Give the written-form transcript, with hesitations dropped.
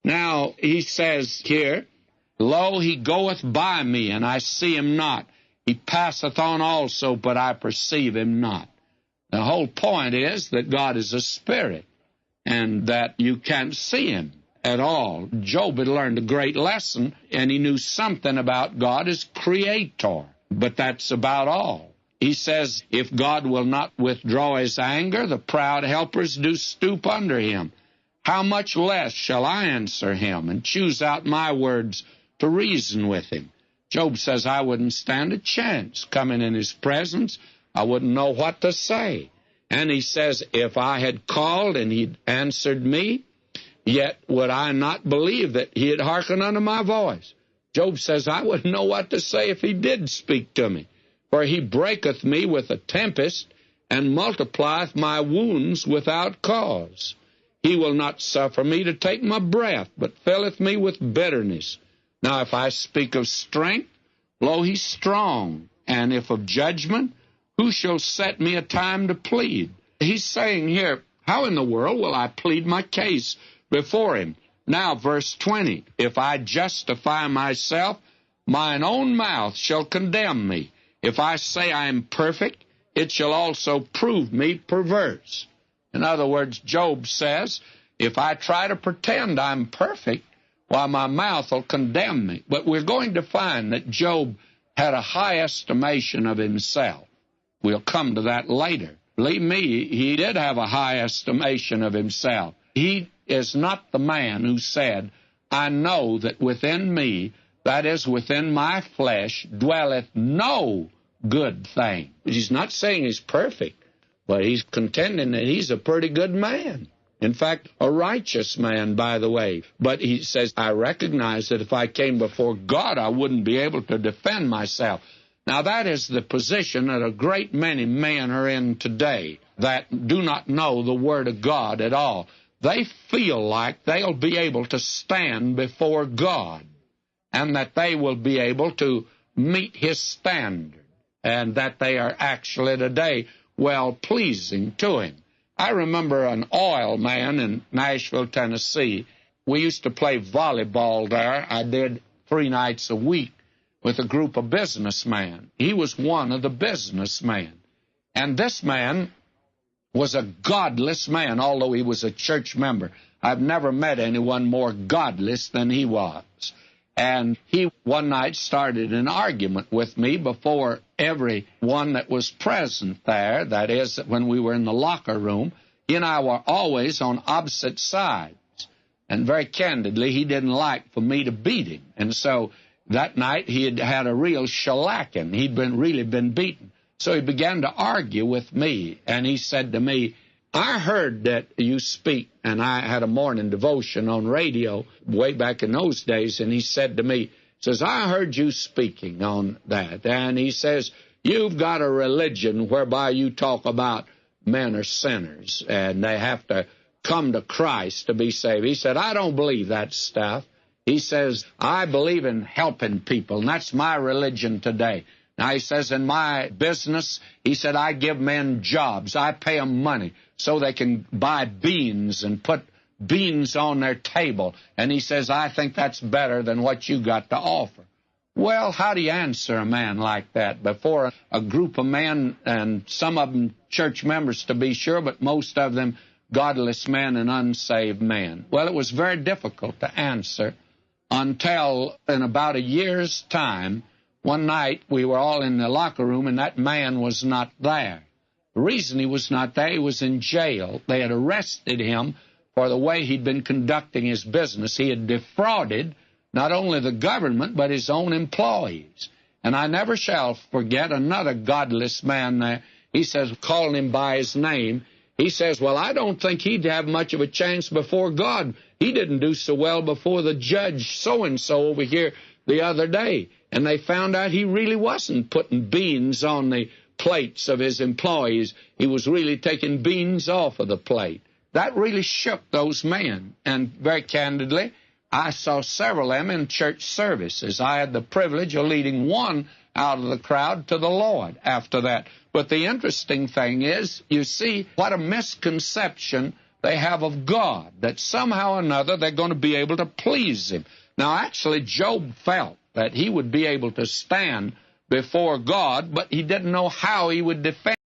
Now, he says here, Lo, he goeth by me, and I see him not. He passeth on also, but I perceive him not. The whole point is that God is a spirit, and that you can't see him at all. Job had learned a great lesson, and he knew something about God as creator, but that's about all. He says, if God will not withdraw his anger, the proud helpers do stoop under him. How much less shall I answer him and choose out my words to reason with him? Job says, I wouldn't stand a chance coming in his presence. I wouldn't know what to say. And he says, if I had called and he'd answered me, yet would I not believe that he had hearkened unto my voice. Job says, I wouldn't know what to say if he did speak to me. For he breaketh me with a tempest, and multiplieth my wounds without cause. He will not suffer me to take my breath, but filleth me with bitterness. Now if I speak of strength, lo, he's strong. And if of judgment, who shall set me a time to plead? He's saying here, how in the world will I plead my case before him? Now, verse 20, if I justify myself, mine own mouth shall condemn me. If I say I am perfect, it shall also prove me perverse. In other words, Job says, if I try to pretend I'm perfect, why, my mouth will condemn me. But we're going to find that Job had a high estimation of himself. We'll come to that later. Believe me, he did have a high estimation of himself. He is not the man who said, I know that within me, that is, within my flesh, dwelleth no good thing. He's not saying he's perfect, but he's contending that he's a pretty good man. In fact, a righteous man, by the way. But he says, I recognize that if I came before God, I wouldn't be able to defend myself. Now, that is the position that a great many men are in today that do not know the Word of God at all. They feel like they'll be able to stand before God and that they will be able to meet His standard and that they are actually today well-pleasing to Him. I remember an oil man in Nashville, Tennessee. We used to play volleyball there. I did 3 nights a week with a group of businessmen. He was one of the businessmen. And this man was a godless man, although he was a church member. I've never met anyone more godless than he was. And he one night started an argument with me before everyone that was present there. That is, when we were in the locker room, he and I were always on opposite sides. And very candidly, he didn't like for me to beat him. And so that night he had had a real shellacking. He'd really been beaten. So he began to argue with me, and he said to me, I heard that you speak, and I had a morning devotion on radio way back in those days, and he said to me, says, I heard you speaking on that, and he says, you've got a religion whereby you talk about men are sinners, and they have to come to Christ to be saved. He said, I don't believe that stuff. He says, I believe in helping people, and that's my religion today. Now, he says, in my business, he said, I give men jobs. I pay them money so they can buy beans and put beans on their table. And he says, I think that's better than what you got to offer. Well, how do you answer a man like that before a group of men, and some of them church members to be sure, but most of them godless men and unsaved men? Well, it was very difficult to answer until in about a year's time, one night we were all in the locker room and that man was not there. The reason he was not there, he was in jail. They had arrested him for the way he'd been conducting his business. He had defrauded not only the government but his own employees. And I never shall forget another godless man there. He says, calling him by his name, he says, well, I don't think he'd have much of a chance before God. He didn't do so well before the judge so-and-so over here the other day. And they found out he really wasn't putting beans on the plates of his employees. He was really taking beans off of the plate. That really shook those men. And very candidly, I saw several of them in church services. I had the privilege of leading one out of the crowd to the Lord after that. But the interesting thing is, you see what a misconception they have of God, that somehow or another they're going to be able to please Him. Now, actually, Job felt that he would be able to stand before God, but he didn't know how he would defend